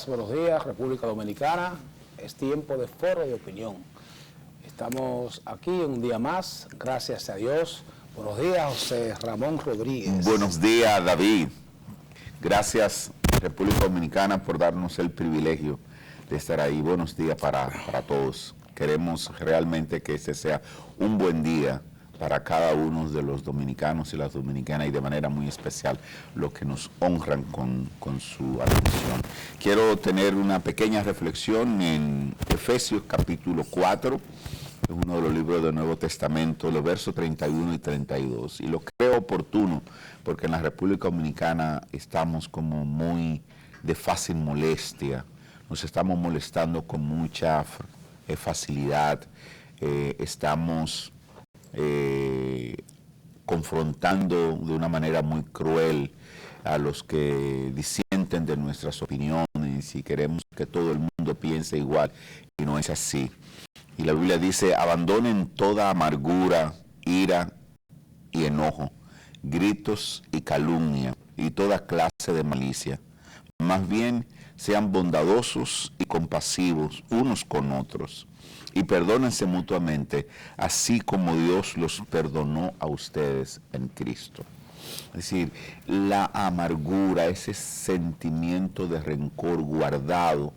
buenos días, República Dominicana. Es tiempo de foro de opinión. Estamos aquí un día más, gracias a Dios. Buenos días, José Ramón Rodríguez. Buenos días, David. Gracias, República Dominicana, por darnos el privilegio de estar ahí. Buenos días para todos. Queremos realmente que este sea un buen día para cada uno de los dominicanos y las dominicanas, y de manera muy especial los que nos honran con su atención. Quiero tener una pequeña reflexión en Efesios capítulo 4, es uno de los libros del Nuevo Testamento, los versos 31 y 32. Y lo creo oportuno porque en la República Dominicana estamos como muy de fácil molestia, nos estamos molestando con mucha facilidad, estamos confrontando de una manera muy cruel a los que disienten de nuestras opiniones y queremos que todo el mundo piense igual, y no es así. Y la Biblia dice: abandonen toda amargura, ira y enojo, gritos y calumnia y toda clase de malicia. Más bien sean bondadosos y compasivos unos con otros, y perdónense mutuamente, así como Dios los perdonó a ustedes en Cristo. Es decir, la amargura, ese sentimiento de rencor guardado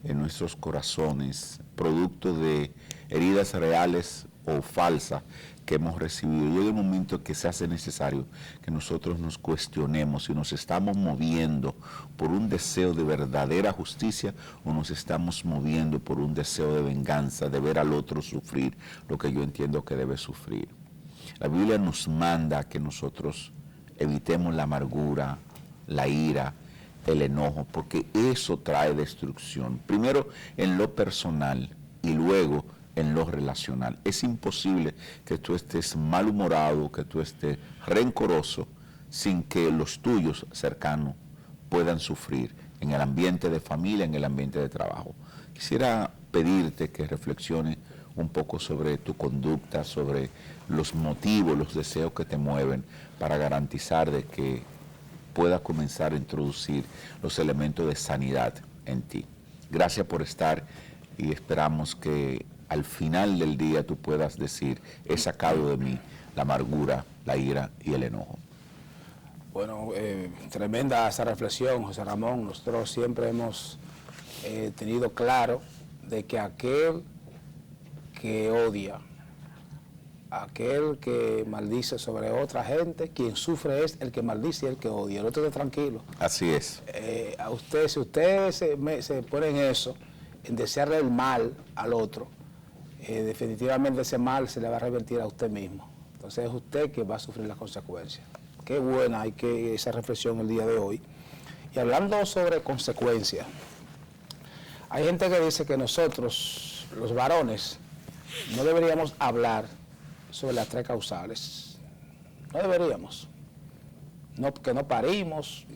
en nuestros corazones, producto de heridas reales o falsas que hemos recibido. Llega el momento que se hace necesario que nosotros nos cuestionemos si nos estamos moviendo por un deseo de verdadera justicia o nos estamos moviendo por un deseo de venganza, de ver al otro sufrir lo que yo entiendo que debe sufrir. La Biblia nos manda que nosotros evitemos la amargura, la ira, el enojo, porque eso trae destrucción. Primero en lo personal y luego en lo relacional. Es imposible que tú estés malhumorado, que tú estés rencoroso, sin que los tuyos cercanos puedan sufrir en el ambiente de familia, en el ambiente de trabajo. Quisiera pedirte que reflexiones un poco sobre tu conducta, sobre los motivos, los deseos que te mueven, para garantizar de que pueda comenzar a introducir los elementos de sanidad en ti. Gracias por estar y esperamos que al final del día tú puedas decir: he sacado de mí la amargura, la ira y el enojo. Bueno, tremenda esa reflexión, José Ramón. Nosotros siempre hemos tenido claro de que aquel que odia, aquel que maldice sobre otra gente, quien sufre es el que maldice y el que odia. El otro está tranquilo. Así es. A usted, si usted se pone en eso, en desearle el mal al otro, definitivamente ese mal se le va a revertir a usted mismo. Entonces es usted que va a sufrir las consecuencias. Qué buena esa reflexión el día de hoy. Y hablando sobre consecuencias, hay gente que dice que nosotros, los varones, no deberíamos hablar sobre las tres causales. No deberíamos. No, que no parimos,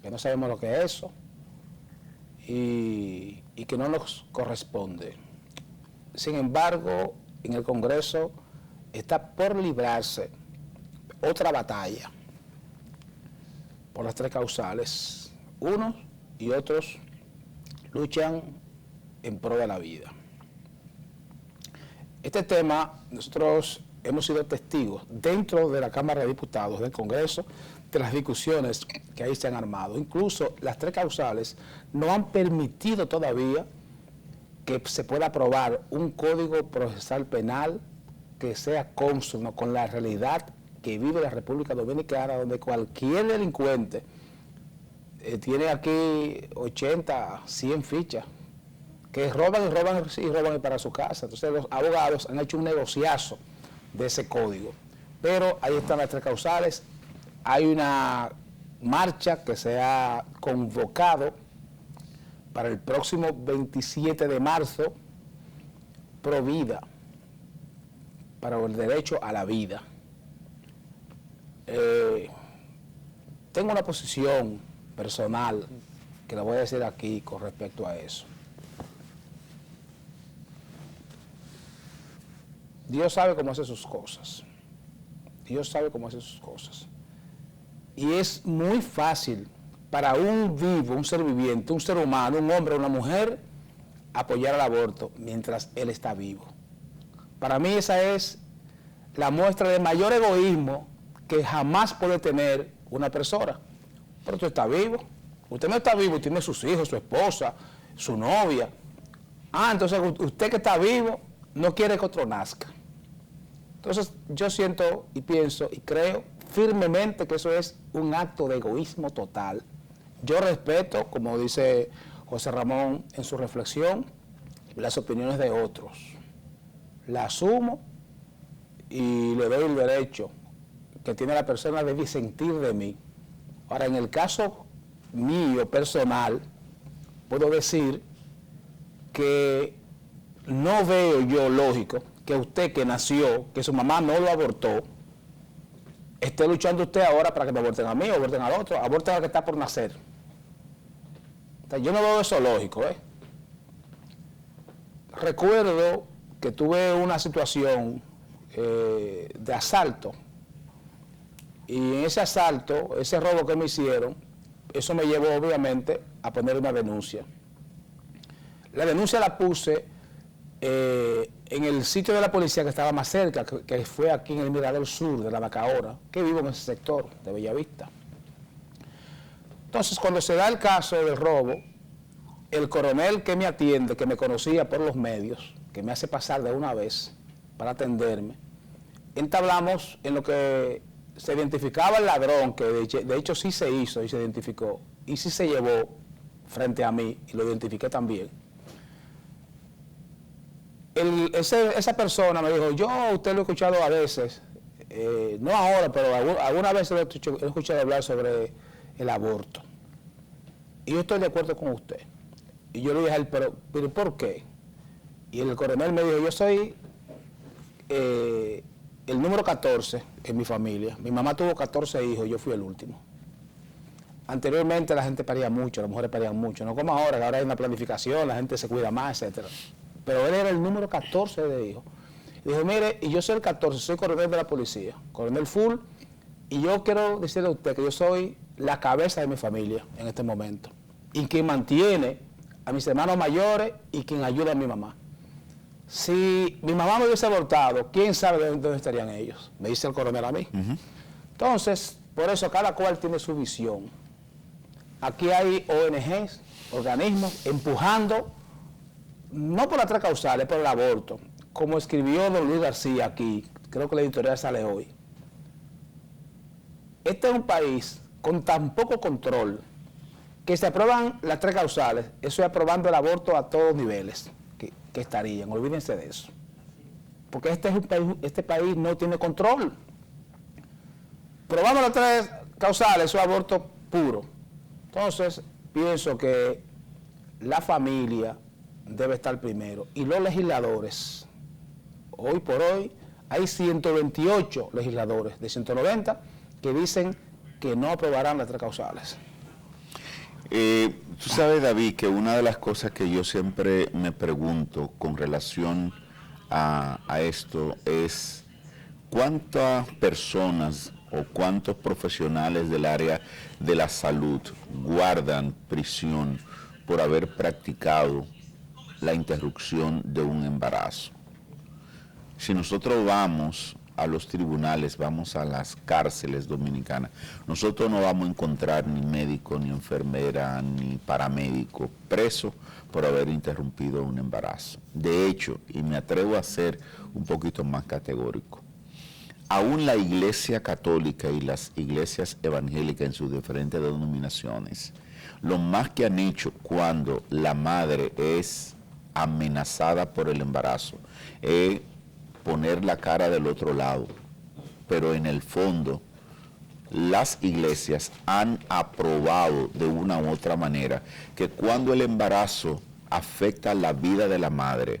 que no sabemos lo que es eso, y que no nos corresponde. Sin embargo, en el Congreso está por librarse otra batalla por las tres causales. Unos y otros luchan en pro de la vida. Este tema, nosotros hemos sido testigos dentro de la Cámara de Diputados del Congreso de las discusiones que ahí se han armado. Incluso las tres causales no han permitido todavía que se pueda aprobar un código procesal penal que sea cónsono con la realidad que vive la República Dominicana, donde cualquier delincuente tiene aquí 80, 100 fichas, que roban y roban y roban para su casa. Entonces los abogados han hecho un negociazo de ese código. Pero ahí están las tres causales. Hay una marcha que se ha convocado para el próximo 27 de marzo, pro vida, para el derecho a la vida. Tengo una posición personal que la voy a decir aquí con respecto a eso. Dios sabe cómo hace sus cosas. Dios sabe cómo hace sus cosas. Y es muy fácil para un vivo, un ser viviente, un ser humano, un hombre, una mujer, apoyar el aborto mientras él está vivo. Para mí esa es la muestra de mayor egoísmo que jamás puede tener una persona. Pero usted está vivo. Usted no está vivo, tiene sus hijos, su esposa, su novia. Entonces usted que está vivo no quiere que otro nazca. Entonces yo siento y pienso y creo firmemente que eso es un acto de egoísmo total. Yo respeto, como dice José Ramón en su reflexión, las opiniones de otros. Las asumo y le doy el derecho que tiene la persona de disentir de mí. Ahora, en el caso mío, personal, puedo decir que no veo yo lógico que usted que nació, que su mamá no lo abortó, esté luchando usted ahora para que me aborten a mí o aborten al otro, aborten al que está por nacer. O sea, yo no veo eso lógico, Recuerdo que tuve una situación de asalto, y en ese asalto, ese robo que me hicieron, eso me llevó obviamente a poner una denuncia. La denuncia la puse en el sitio de la policía que estaba más cerca, que fue aquí en el Mirador Sur de la Bacaora, que vivo en ese sector de Bellavista. Entonces, cuando se da el caso del robo, el coronel que me atiende, que me conocía por los medios, que me hace pasar de una vez para atenderme, entablamos en lo que se identificaba el ladrón, que de hecho sí se hizo y se identificó, y sí se llevó frente a mí, y lo identifiqué también. Esa persona me dijo, yo a usted lo he escuchado a veces, no ahora, pero alguna vez he escuchado hablar sobre el aborto. Y yo estoy de acuerdo con usted. Y yo le dije a él, pero ¿por qué? Y el coronel me dijo, yo soy el número 14 en mi familia. Mi mamá tuvo 14 hijos, yo fui el último. Anteriormente la gente paría mucho, las mujeres parían mucho, no como ahora, que ahora hay una planificación, la gente se cuida más, etcétera. Pero él era el número 14 de hijos. Y dijo, mire, y yo soy el 14, soy coronel de la policía, coronel full, y yo quiero decirle a usted que yo soy la cabeza de mi familia en este momento, y quien mantiene a mis hermanos mayores y quien ayuda a mi mamá. Si mi mamá me hubiese abortado, ¿quién sabe dónde estarían ellos? Me dice el coronel a mí. Entonces, por eso cada cual tiene su visión. Aquí hay ONGs, organismos, empujando, no por las 3 causales, por el aborto, como escribió don Luis García aquí, creo que la editorial sale hoy. Este es un país con tan poco control que se aprueban las 3 causales, eso es aprobando el aborto a todos niveles que estarían, olvídense de eso. Porque este país no tiene control. Probando las 3 causales, eso es aborto puro. Entonces, pienso que la familia debe estar primero. Y los legisladores, hoy por hoy, hay 128 legisladores de 190 que dicen que no aprobarán las 3 causales. Tú sabes, David, que una de las cosas que yo siempre me pregunto con relación a esto es cuántas personas o cuántos profesionales del área de la salud guardan prisión por haber practicado la interrupción de un embarazo. Si nosotros vamos a los tribunales, vamos a las cárceles dominicanas, nosotros no vamos a encontrar ni médico, ni enfermera, ni paramédico preso por haber interrumpido un embarazo. De hecho, y me atrevo a ser un poquito más categórico, aún la Iglesia Católica y las iglesias evangélicas en sus diferentes denominaciones, lo más que han hecho cuando la madre es amenazada por el embarazo es poner la cara del otro lado, pero en el fondo las iglesias han aprobado de una u otra manera que cuando el embarazo afecta la vida de la madre,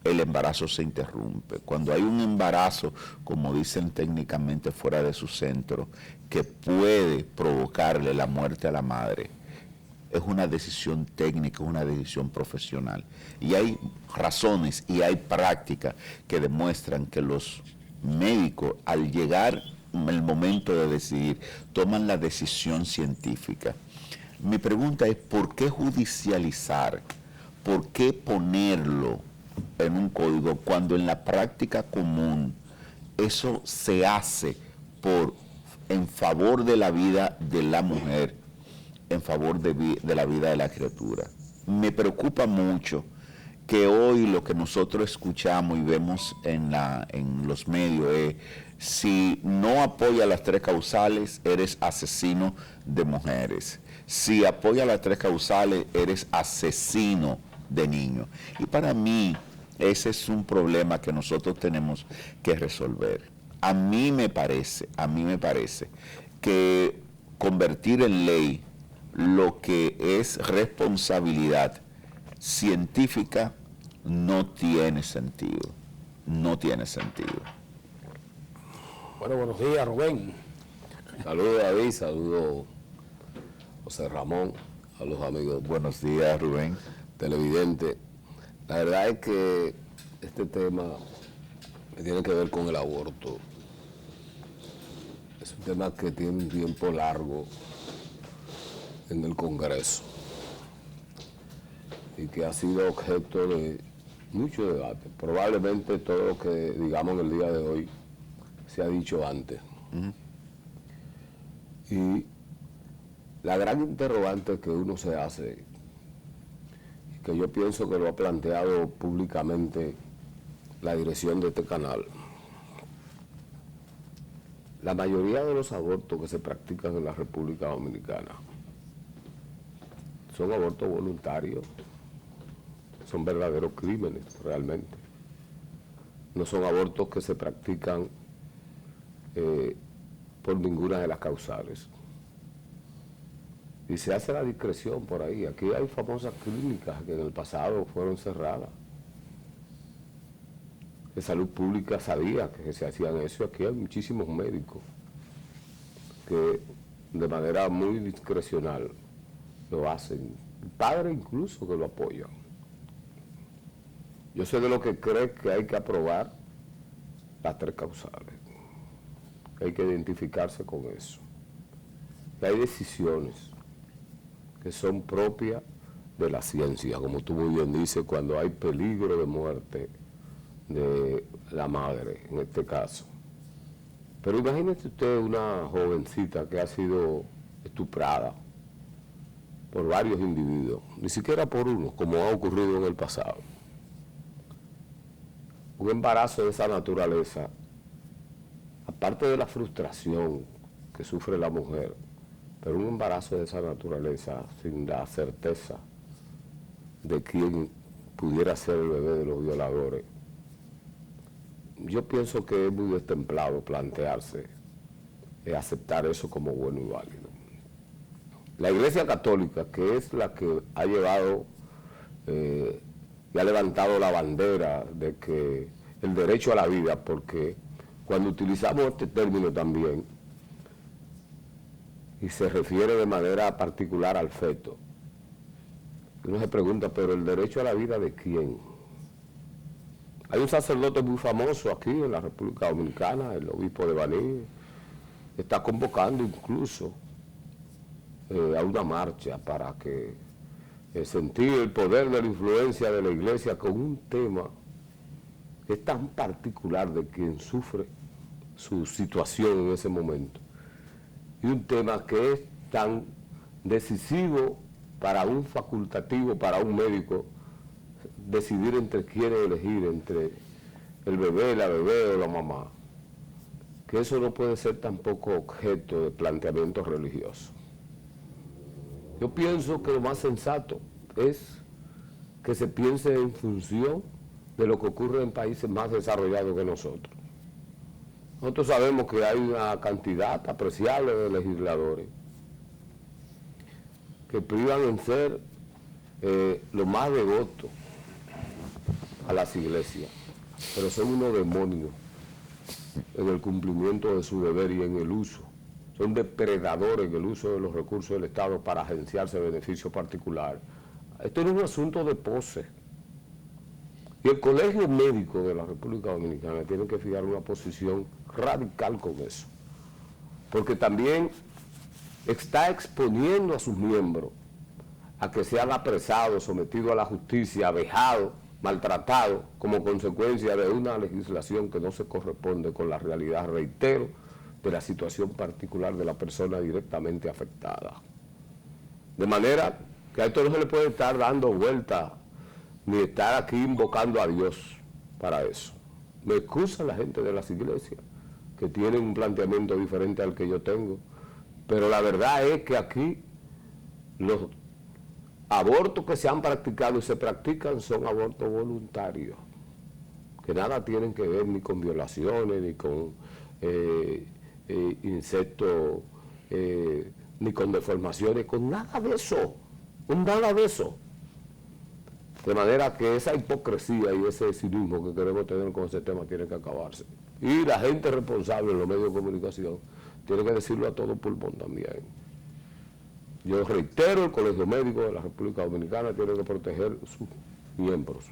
el embarazo se interrumpe. Cuando hay un embarazo, como dicen técnicamente fuera de su centro, que puede provocarle la muerte a la madre, es una decisión técnica, es una decisión profesional. Y hay razones y hay prácticas que demuestran que los médicos, al llegar el momento de decidir, toman la decisión científica. Mi pregunta es, ¿por qué judicializar? ¿Por qué ponerlo en un código cuando en la práctica común eso se hace en favor de la vida de la mujer, en favor de la vida de la criatura? Me preocupa mucho que hoy lo que nosotros escuchamos y vemos en los medios es: si no apoya las 3 causales, eres asesino de mujeres. Si apoya las 3 causales, eres asesino de niños. Y para mí, ese es un problema que nosotros tenemos que resolver. A mí me parece que convertir en ley lo que es responsabilidad científica no tiene sentido. No tiene sentido. Bueno, buenos días, Rubén. Saludos, David, saludos, José Ramón, a los amigos. Buenos días, Rubén. Televidente. La verdad es que este tema que tiene que ver con el aborto es un tema que tiene un tiempo largo en el Congreso y que ha sido objeto de mucho debate. Probablemente todo lo que digamos en el día de hoy se ha dicho antes. Y la gran interrogante que uno se hace, y que yo pienso que lo ha planteado públicamente la dirección de este canal, la mayoría de los abortos que se practican en la República Dominicana son abortos voluntarios, son verdaderos crímenes realmente. No son abortos que se practican por ninguna de las causales. Y se hace la discreción por ahí. Aquí hay famosas clínicas que en el pasado fueron cerradas. De salud pública sabía que se hacían eso. Aquí hay muchísimos médicos que de manera muy discrecional lo hacen. Padres incluso que lo apoyan. Yo soy de los que cree que hay que aprobar las 3 causales. Hay que identificarse con eso. Y hay decisiones que son propias de la ciencia, como tú muy bien dices, cuando hay peligro de muerte de la madre, en este caso. Pero imagínese usted una jovencita que ha sido estuprada por varios individuos, ni siquiera por uno, como ha ocurrido en el pasado. Un embarazo de esa naturaleza, aparte de la frustración que sufre la mujer, pero un embarazo de esa naturaleza sin la certeza de quién pudiera ser el bebé de los violadores, yo pienso que es muy destemplado plantearse aceptar eso como bueno y válido. La Iglesia Católica, que es la que ha llevado y ha levantado la bandera de que el derecho a la vida, porque cuando utilizamos este término también, y se refiere de manera particular al feto, uno se pregunta, pero el derecho a la vida ¿de quién? Hay un sacerdote muy famoso aquí en la República Dominicana, el obispo de Baní, está convocando incluso a una marcha para que sentir el poder de la influencia de la Iglesia con un tema que es tan particular de quien sufre su situación en ese momento. Y un tema que es tan decisivo para un facultativo, para un médico, decidir entre quién elegir, entre el bebé, la bebé o la mamá, que eso no puede ser tampoco objeto de planteamiento religioso. Yo pienso que lo más sensato es que se piense en función de lo que ocurre en países más desarrollados que nosotros. Nosotros sabemos que hay una cantidad apreciable de legisladores que privan en ser lo más devotos a las iglesias, pero son unos demonios en el cumplimiento de su deber y en el uso. Son depredadores en el uso de los recursos del Estado para agenciarse beneficios particulares. Esto no es un asunto de pose. Y el Colegio Médico de la República Dominicana tiene que fijar una posición radical con eso. porque también está exponiendo a sus miembros a que sean apresados, sometidos a la justicia, vejados, maltratados, como consecuencia de una legislación que no se corresponde con la realidad, reitero, de la situación particular de la persona directamente afectada. De manera que a esto no se le puede estar dando vuelta, ni estar aquí invocando a Dios para eso. Me excusa la gente de las iglesias, que tienen un planteamiento diferente al que yo tengo, pero la verdad es que aquí los abortos que se han practicado y se practican son abortos voluntarios, que nada tienen que ver ni con violaciones, ni con insectos, ni con deformaciones, con nada de eso, con nada de eso. De manera que esa hipocresía y ese cinismo que queremos tener con ese tema tiene que acabarse. Y la gente responsable en los medios de comunicación tiene que decirlo a todo pulmón también. Yo reitero, el Colegio Médico de la República Dominicana tiene que proteger sus miembros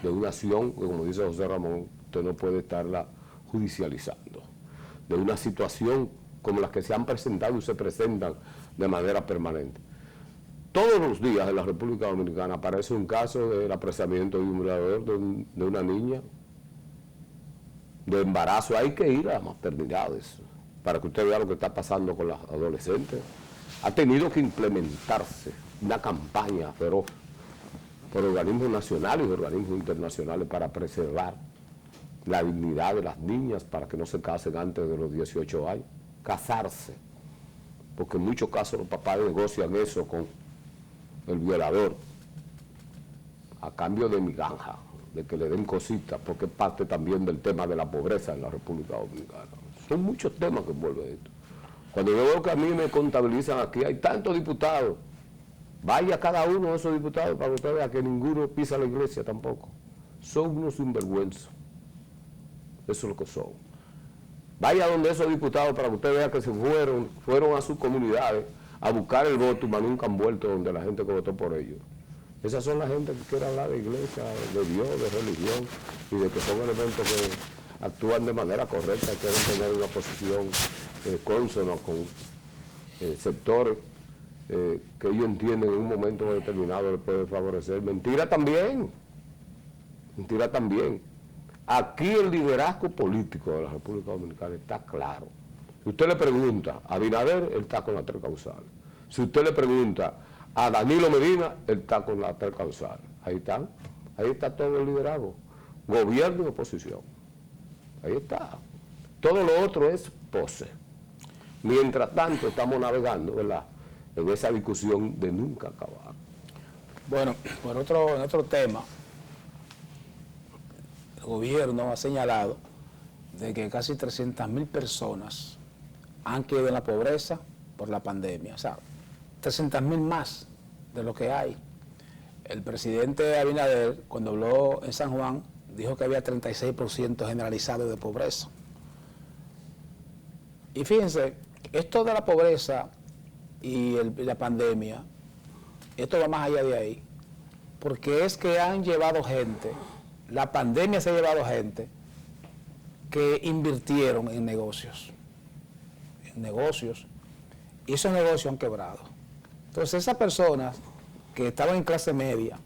de una acción que, como dice José Ramón, usted no puede estarla judicializando, de una situación como las que se han presentado y se presentan de manera permanente. Todos los días en la República Dominicana aparece un caso del apresamiento de un violador de una niña, de embarazo. Hay que ir a las maternidades para que usted vea lo que está pasando con las adolescentes. Ha tenido que implementarse una campaña feroz por organismos nacionales y organismos internacionales para preservar la dignidad de las niñas, para que no se casen antes de los 18 años. Casarse, porque en muchos casos los papás negocian eso con el violador a cambio de migaja, de que le den cositas, porque es parte también del tema de la pobreza en la República Dominicana. Son muchos temas que envuelven esto. Cuando yo veo que a mí me contabilizan aquí, hay tantos diputados, vaya cada uno de esos diputados para que usted vea que ninguno pisa la iglesia tampoco. Son unos sinvergüenzas. Eso es lo que son. Vaya donde esos diputados para que usted vea que se fueron a sus comunidades a buscar el voto, mas nunca han vuelto donde la gente que votó por ellos. Esas son la gente que quiere hablar de iglesia, de Dios, de religión, y de que son elementos que actúan de manera correcta, quieren tener una posición consona con sectores que ellos entienden en un momento determinado les puede favorecer. Mentira también. Mentira también. Aquí el liderazgo político de la República Dominicana está claro. Si usted le pregunta a Abinader, él está con las 3 causales. Si usted le pregunta a Danilo Medina, él está con las 3 causales. Ahí están. Ahí está todo el liderazgo. Gobierno y oposición. Ahí está. Todo lo otro es pose. Mientras tanto, estamos navegando, ¿verdad?, en esa discusión de nunca acabar. Bueno, en otro tema, el gobierno ha señalado de que casi 300.000 personas han quedado en la pobreza por la pandemia. O sea, 300.000 más de lo que hay. El presidente Abinader, cuando habló en San Juan, dijo que había 36% generalizado de pobreza. Y fíjense, esto de la pobreza y la pandemia, esto va más allá de ahí, porque es que han llevado gente, la pandemia se ha llevado gente que invirtieron en negocios, y esos negocios han quebrado. Entonces esas personas que estaban en clase media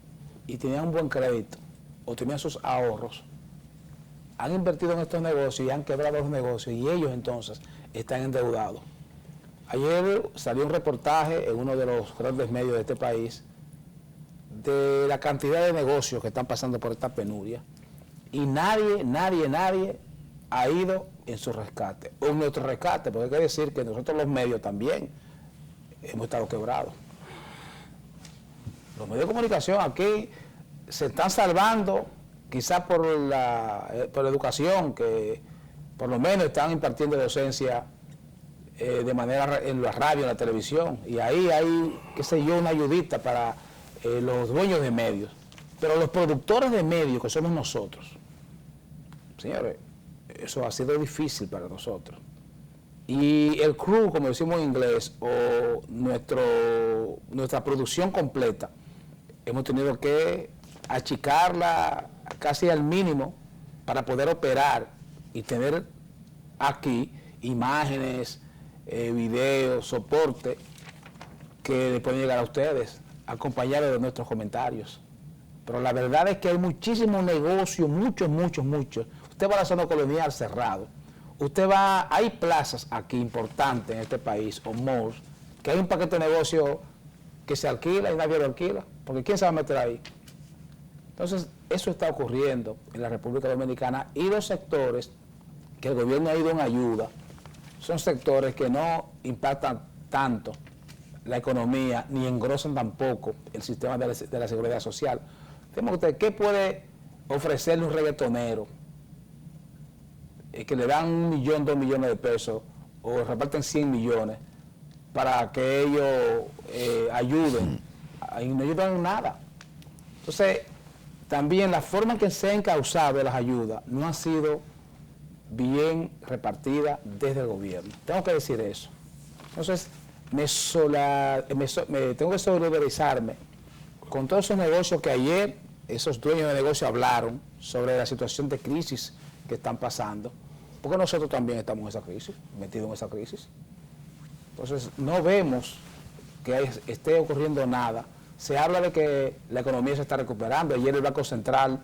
y tenían un buen crédito o tenían sus ahorros, han invertido en estos negocios y han quebrado los negocios, y ellos entonces están endeudados. Ayer salió un reportaje en uno de los grandes medios de este país de la cantidad de negocios que están pasando por esta penuria, y nadie ha ido en su rescate, o en nuestro rescate, porque hay que decir que nosotros los medios también hemos estado quebrados. Los medios de comunicación aquí se están salvando, quizás por la educación, que por lo menos están impartiendo docencia de manera en la radio, en la televisión, y ahí hay, qué sé yo, una ayudita para los dueños de medios. Pero los productores de medios, que somos nosotros, señores, eso ha sido difícil para nosotros. Y el crew, como decimos en inglés, o nuestra producción completa, hemos tenido que achicarla casi al mínimo para poder operar y tener aquí imágenes, videos, soporte que le pueden llegar a ustedes, acompañados de nuestros comentarios. Pero la verdad es que hay muchísimos negocios, muchos. Usted va a la zona colonial cerrado. Usted va, hay plazas aquí importantes en este país, o malls, que hay un paquete de negocio que se alquila y nadie lo alquila, porque ¿quién se va a meter ahí? Entonces, eso está ocurriendo en la República Dominicana, y los sectores que el gobierno ha ido en ayuda son sectores que no impactan tanto la economía ni engrosan tampoco el sistema de la seguridad social. Tenemos que, ¿qué puede ofrecerle un reggaetonero que le dan 1 millón, 2 millones de pesos, o reparten 100 millones para que ellos ayuden? Y no ayudan en nada. Entonces, también la forma en que se ha encauzado las ayudas no ha sido bien repartida desde el gobierno. Tengo que decir eso. Entonces, tengo que solidarizarme con todos esos negocios que ayer esos dueños de negocio hablaron sobre la situación de crisis que están pasando, porque nosotros también estamos en esa crisis, metidos en esa crisis. Entonces, no vemos que esté ocurriendo nada. Se habla de que la economía se está recuperando. Ayer el Banco Central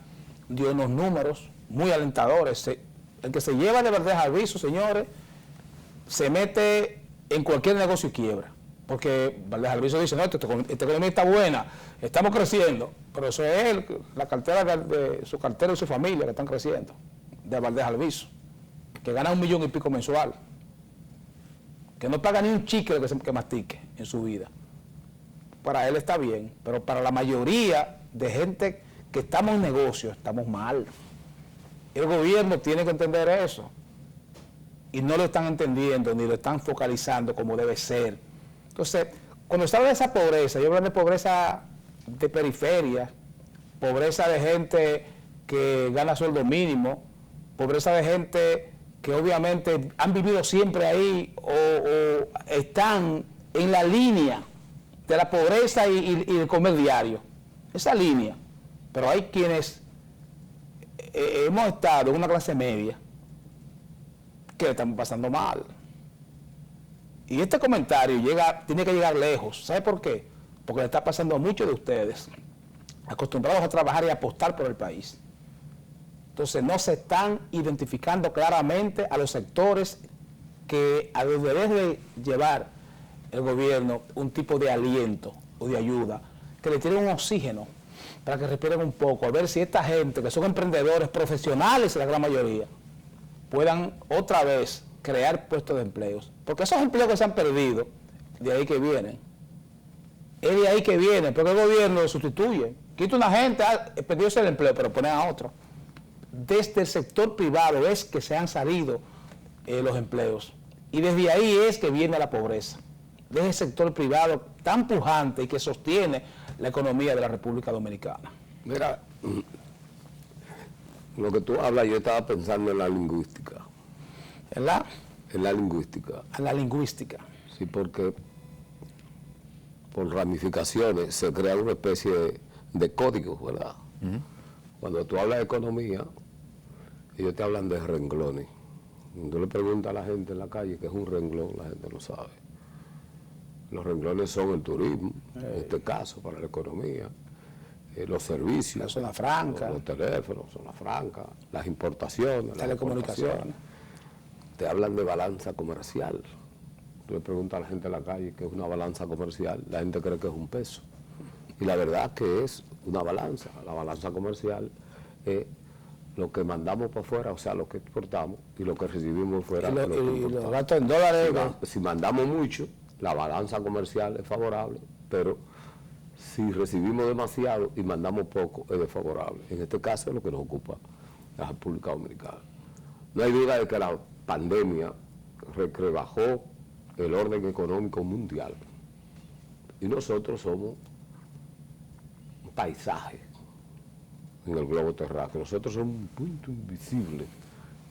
dio unos números muy alentadores. El que se lleva de verdad aviso, señores, se mete en cualquier negocio y quiebra. Porque Valdés Alviso dice, no, esta economía está buena, estamos creciendo, pero eso es él, la cartera de su cartera y su familia que están creciendo, de Valdés Alviso, que gana 1 millón y pico mensual, que no paga ni un chicle que mastique en su vida. Para él está bien, pero para la mayoría de gente que estamos en negocio, estamos mal. El gobierno tiene que entender eso, y no lo están entendiendo, ni lo están focalizando como debe ser. Entonces, cuando se habla de esa pobreza, yo hablo de pobreza de periferia, pobreza de gente que gana sueldo mínimo, pobreza de gente que obviamente han vivido siempre ahí o están en la línea de la pobreza y el comer diario, esa línea. Pero hay quienes hemos estado en una clase media que le estamos pasando mal. Y este comentario tiene que llegar lejos. ¿Sabe por qué? Porque le está pasando a muchos de ustedes, acostumbrados a trabajar y a apostar por el país. Entonces no se están identificando claramente a los sectores que a los debe llevar el gobierno un tipo de aliento o de ayuda, que le tiren un oxígeno para que respiren un poco, a ver si esta gente, que son emprendedores profesionales, la gran mayoría, puedan otra vez crear puestos de empleos. Porque esos empleos que se han perdido, de ahí que vienen. Es de ahí que vienen, porque el gobierno lo sustituye. Quita una gente, perdió el empleo, pero pone a otro. Desde el sector privado es que se han salido los empleos. Y desde ahí es que viene la pobreza. Desde el sector privado tan pujante y que sostiene la economía de la República Dominicana. Mira, lo que tú hablas, yo estaba pensando en la lingüística. ¿Verdad? En la lingüística. En la lingüística. Sí, porque por ramificaciones se crea una especie de códigos, ¿verdad? Cuando tú hablas de economía, ellos te hablan de renglones. Cuando tú le preguntas a la gente en la calle qué es un renglón, la gente no sabe. Los renglones son el turismo, en este caso, para la economía, los servicios, la zona franca, los teléfonos, zona franca, las importaciones, telecomunicaciones. Te hablan de balanza comercial. Tú le preguntas a la gente en la calle qué es una balanza comercial, la gente cree que es un peso. Y la verdad es que es una balanza. La balanza comercial es lo que mandamos para afuera, o sea, lo que exportamos, y lo que recibimos fuera. Y los gastos en dólares. Si mandamos mucho, la balanza comercial es favorable, pero si recibimos demasiado y mandamos poco, es desfavorable. En este caso es lo que nos ocupa la República Dominicana. No hay duda de que la pandemia rebajó el orden económico mundial. Y nosotros somos un paisaje en el globo terráqueo. Nosotros somos un punto invisible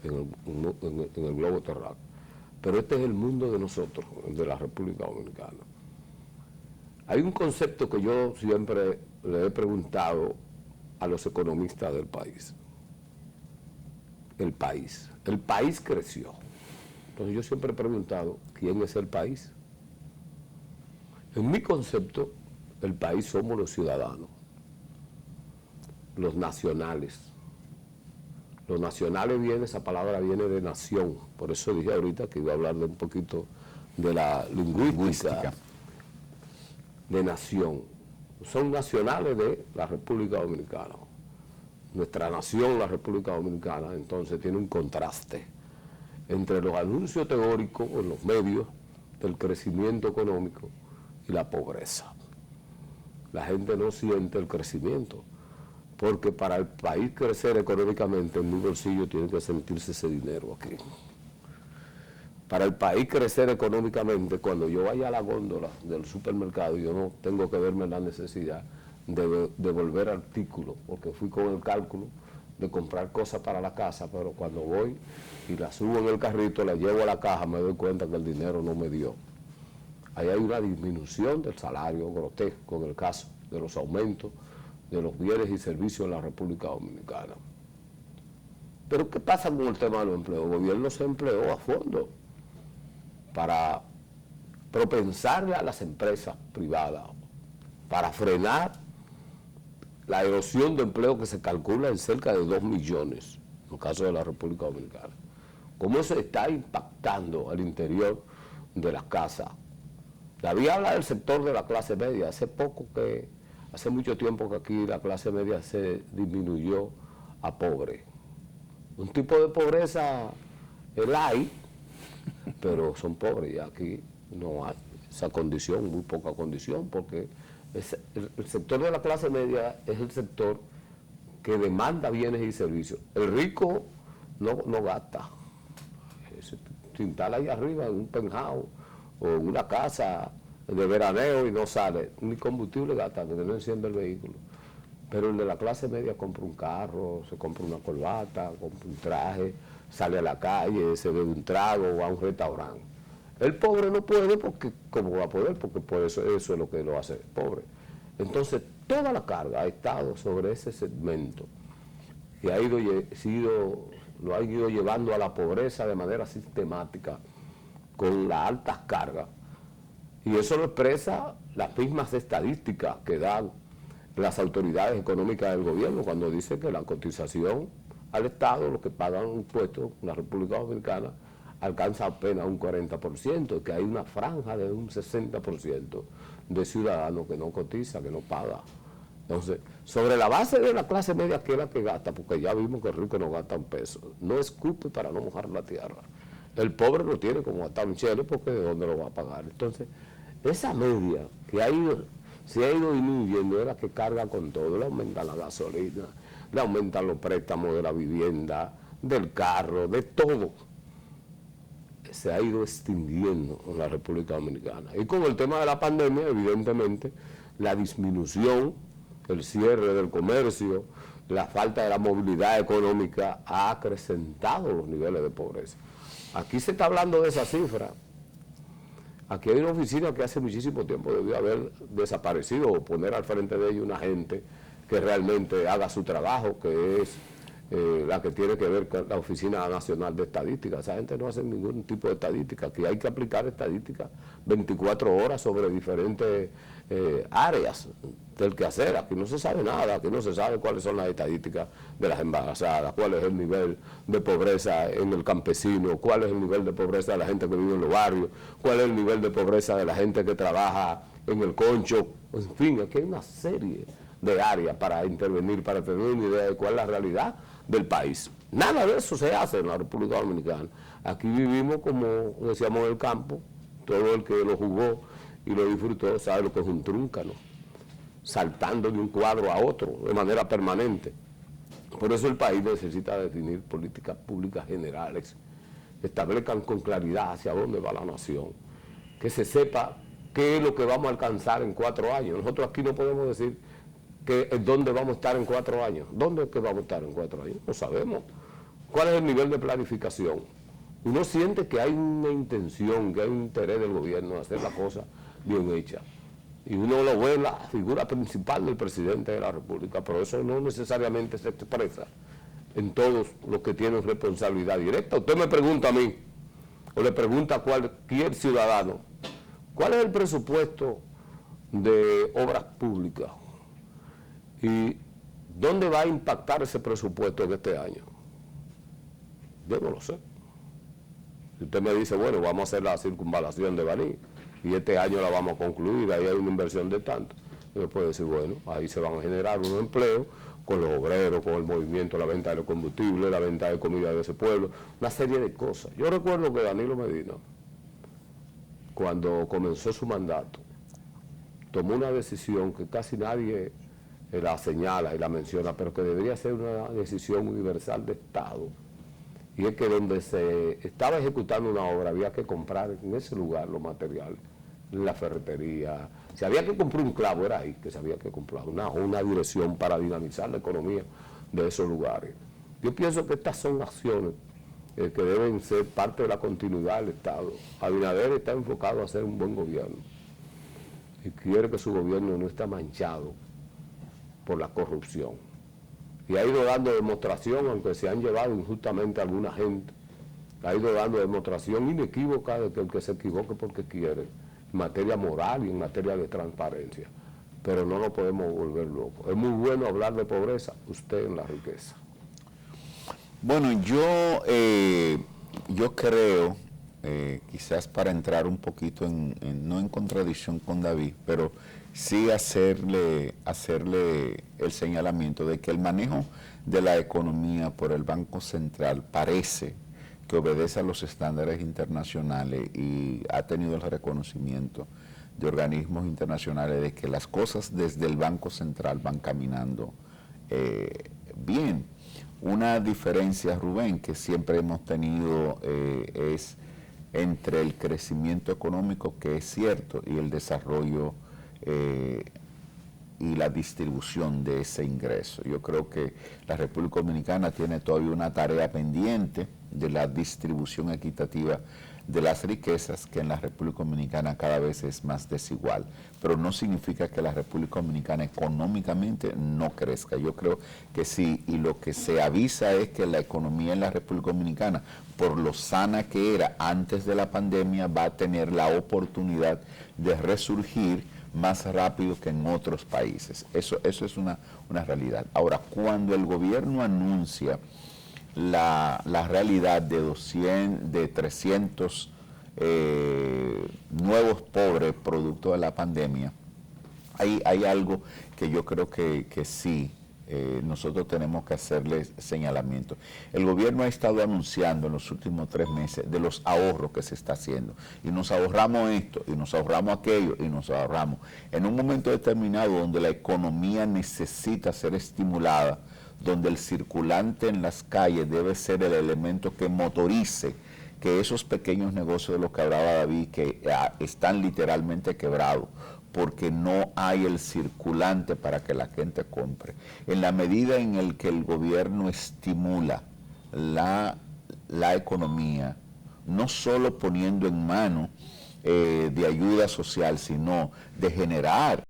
en el globo terráqueo. Pero este es el mundo de nosotros, de la República Dominicana. Hay un concepto que yo siempre le he preguntado a los economistas del país. El país. El país creció. Entonces yo siempre he preguntado, ¿quién es el país? En mi concepto, el país somos los ciudadanos, los nacionales. Los nacionales esa palabra viene de nación, por eso dije ahorita que iba a hablar de un poquito de la lingüística de nación. Son nacionales de la República Dominicana. Nuestra nación, la República Dominicana, entonces tiene un contraste entre los anuncios teóricos en los medios del crecimiento económico y la pobreza. La gente no siente el crecimiento, porque para el país crecer económicamente en mi bolsillo tiene que sentirse ese dinero aquí. Para el país crecer económicamente, cuando yo vaya a la góndola del supermercado, yo no tengo que verme la necesidad de devolver artículos, porque fui con el cálculo de comprar cosas para la casa, pero cuando voy y la subo en el carrito, la llevo a la caja, me doy cuenta que el dinero no me dio. Ahí hay una disminución del salario grotesco en el caso de los aumentos de los bienes y servicios en la República Dominicana. Pero ¿qué pasa con el tema de los empleos? El gobierno se empleó a fondo para propensarle a las empresas privadas, para frenar la erosión de empleo que se calcula en cerca de 2 millones, en el caso de la República Dominicana. ¿Cómo eso está impactando al interior de las casas? David habla del sector de la clase media. Hace mucho tiempo que aquí la clase media se disminuyó a pobre. Un tipo de pobreza hay, pero son pobres, y aquí no hay esa condición, muy poca condición, porque el sector de la clase media es el sector que demanda bienes y servicios. El rico no gasta, se instala ahí arriba en un penthouse o en una casa de veraneo y no sale, ni combustible gasta, porque no enciende el vehículo. Pero el de la clase media compra un carro, se compra una corbata, compra un traje, sale a la calle, se bebe un trago o a un restaurante. El pobre no puede, porque ¿cómo va a poder? Porque por eso es lo que lo hace pobre. Entonces, toda la carga ha estado sobre ese segmento que lo ha ido llevando a la pobreza de manera sistemática con las altas cargas. Y eso lo expresa las mismas estadísticas que dan las autoridades económicas del gobierno cuando dice que la cotización al Estado, los que pagan impuestos en la República Dominicana, alcanza apenas un 40%, que hay una franja de un 60% de ciudadanos que no cotiza, que no paga. Entonces, sobre la base de la clase media, que es la que gasta, porque ya vimos que el rico no gasta un peso, no escupe para no mojar la tierra. El pobre no tiene como gastar un chelo, porque ¿de dónde lo va a pagar? Entonces, esa media que se ha ido disminuyendo es la que carga con todo. Le aumenta la gasolina, le aumentan los préstamos de la vivienda, del carro, de todo. Se ha ido extinguiendo en la República Dominicana. Y con el tema de la pandemia, evidentemente, la disminución, el cierre del comercio, la falta de la movilidad económica ha acrecentado los niveles de pobreza. Aquí se está hablando de esa cifra. Aquí hay una oficina que hace muchísimo tiempo debió haber desaparecido, o poner al frente de ella una gente que realmente haga su trabajo, que es la que tiene que ver con la Oficina Nacional de Estadística. Esa gente no hace ningún tipo de estadística. Aquí hay que aplicar estadística 24 horas sobre diferentes áreas del quehacer. Aquí no se sabe nada, aquí no se sabe cuáles son las estadísticas de las embarazadas, cuál es el nivel de pobreza en el campesino, cuál es el nivel de pobreza de la gente que vive en los barrios, cuál es el nivel de pobreza de la gente que trabaja en el concho. En fin, aquí hay una serie de áreas para intervenir, para tener una idea de cuál es la realidad del país. Nada de eso se hace en la República Dominicana. Aquí vivimos, como decíamos, en el campo. Todo el que lo jugó y lo disfrutó sabe lo que es un trúncano, saltando de un cuadro a otro de manera permanente. Por eso el país necesita definir políticas públicas generales que establezcan con claridad hacia dónde va la nación, que se sepa qué es lo que vamos a alcanzar en 4 años. Nosotros aquí no podemos decir dónde vamos a estar en 4 años. ¿Dónde es que vamos a estar en 4 años? No sabemos. ¿Cuál es el nivel de planificación? Uno siente que hay una intención, que hay un interés del gobierno de hacer la cosa bien hecha. Y uno lo ve en la figura principal del presidente de la República, pero eso no necesariamente se expresa en todos los que tienen responsabilidad directa. Usted me pregunta a mí, o le pregunta a cualquier ciudadano, ¿cuál es el presupuesto de obras públicas? ¿Y dónde va a impactar ese presupuesto en este año? Yo no lo sé. Si usted me dice, bueno, vamos a hacer la circunvalación de Baní y este año la vamos a concluir, ahí hay una inversión de tanto, yo le puedo decir, bueno, ahí se van a generar unos empleos con los obreros, con el movimiento, la venta de los combustibles, la venta de comida de ese pueblo, una serie de cosas. Yo recuerdo que Danilo Medina, cuando comenzó su mandato, tomó una decisión que casi nadie la señala y la menciona, pero que debería ser una decisión universal de Estado. Y es que donde se estaba ejecutando una obra había que comprar en ese lugar los materiales, en la ferretería. Si había que comprar un clavo, era ahí que se había que comprar una dirección para dinamizar la economía de esos lugares. Yo pienso que estas son acciones que deben ser parte de la continuidad del Estado. Abinader está enfocado a hacer un buen gobierno y quiere que su gobierno no esté manchado por la corrupción. Y ha ido dando demostración, aunque se han llevado injustamente a alguna gente, ha ido dando demostración inequívoca de que el que se equivoque porque quiere, en materia moral y en materia de transparencia. Pero no lo podemos volver loco. Es muy bueno hablar de pobreza, usted en la riqueza. Bueno, yo creo, quizás para entrar un poquito no en contradicción con David, pero sí hacerle el señalamiento de que el manejo de la economía por el Banco Central parece que obedece a los estándares internacionales y ha tenido el reconocimiento de organismos internacionales de que las cosas desde el Banco Central van caminando bien. Una diferencia, Rubén, que siempre hemos tenido es entre el crecimiento económico, que es cierto, y el desarrollo y la distribución de ese ingreso. Yo creo que la República Dominicana tiene todavía una tarea pendiente de la distribución equitativa de las riquezas, que en la República Dominicana cada vez es más desigual, pero no significa que la República Dominicana económicamente no crezca. Yo creo que sí, y lo que se avisa es que la economía en la República Dominicana, por lo sana que era antes de la pandemia, va a tener la oportunidad de resurgir más rápido que en otros países. Eso es una realidad. Ahora, cuando el gobierno anuncia la realidad de 300 nuevos pobres producto de la pandemia, hay algo que yo creo que sí, nosotros tenemos que hacerle señalamiento. El gobierno ha estado anunciando en los últimos 3 meses de los ahorros que se está haciendo, y nos ahorramos esto, y nos ahorramos aquello, y nos ahorramos. En un momento determinado donde la economía necesita ser estimulada, donde el circulante en las calles debe ser el elemento que motorice que esos pequeños negocios de los que hablaba David, que están literalmente quebrados, porque no hay el circulante para que la gente compre. En la medida en el que el gobierno estimula la economía, no solo poniendo en mano de ayuda social, sino de generar,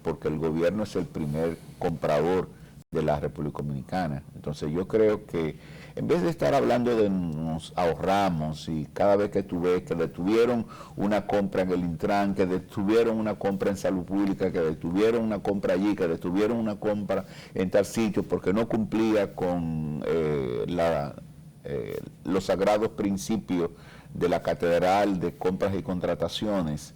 porque el gobierno es el primer comprador de la República Dominicana. Entonces yo creo que en vez de estar hablando de nos ahorramos, y cada vez que tú ves que detuvieron una compra en el Intran, que detuvieron una compra en salud pública, que detuvieron una compra allí, que detuvieron una compra en tal sitio porque no cumplía con los sagrados principios de la Catedral de Compras y Contrataciones,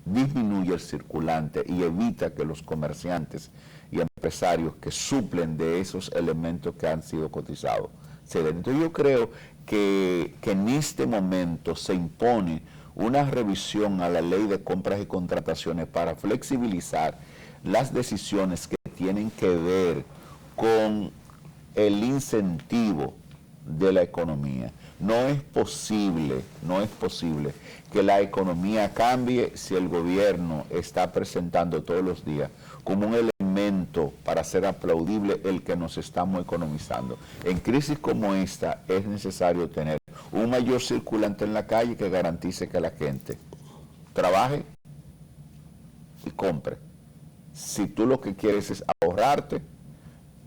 disminuye el circulante y evita que los comerciantes y empresarios que suplen de esos elementos que han sido cotizados se den. Entonces yo creo que en este momento se impone una revisión a la ley de compras y contrataciones para flexibilizar las decisiones que tienen que ver con el incentivo de la economía. No es posible que la economía cambie si el gobierno está presentando todos los días como un elemento para ser aplaudible el que nos estamos economizando. En crisis como esta es necesario tener un mayor circulante en la calle que garantice que la gente trabaje y compre. Si tú lo que quieres es ahorrarte,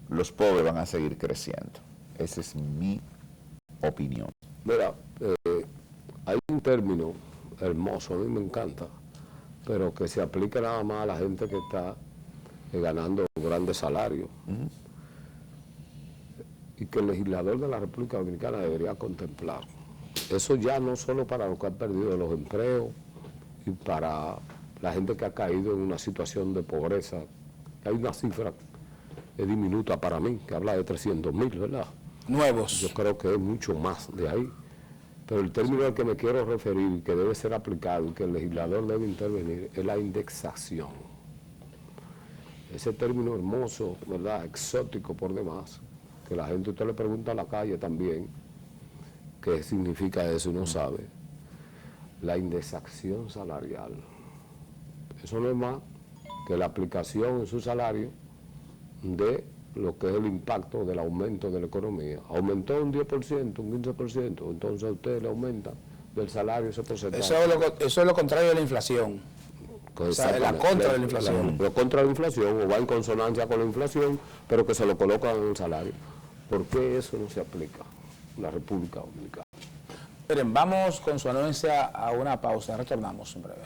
los pobres van a seguir creciendo. Esa es mi opinión. Mira, hay un término hermoso, a mí me encanta, pero que se aplica nada más a la gente que está ganando grandes salarios. Y que el legislador de la República Dominicana debería contemplar. Eso ya no solo para los que han perdido los empleos y para la gente que ha caído en una situación de pobreza. Hay una cifra diminuta para mí, que habla de 300.000, ¿verdad? Nuevos. Yo creo que es mucho más de ahí. Pero el término al que me quiero referir, que debe ser aplicado y que el legislador debe intervenir, es la indexación. Ese término hermoso, ¿verdad? Exótico por demás, que la gente, usted le pregunta a la calle también, qué significa eso y no sabe. La indexación salarial. Eso no es más que la aplicación en su salario de lo que es el impacto del aumento de la economía. Aumentó un 10%, un 15%, entonces a usted le aumenta del salario ese porcentaje. Eso es lo contrario de la inflación. O sea, es la contra de la inflación. Lo contra la inflación, o va en consonancia con la inflación, pero que se lo colocan en el salario. ¿Por qué eso no se aplica en la República Dominicana? Miren, vamos con su anuencia a una pausa, retornamos en breve.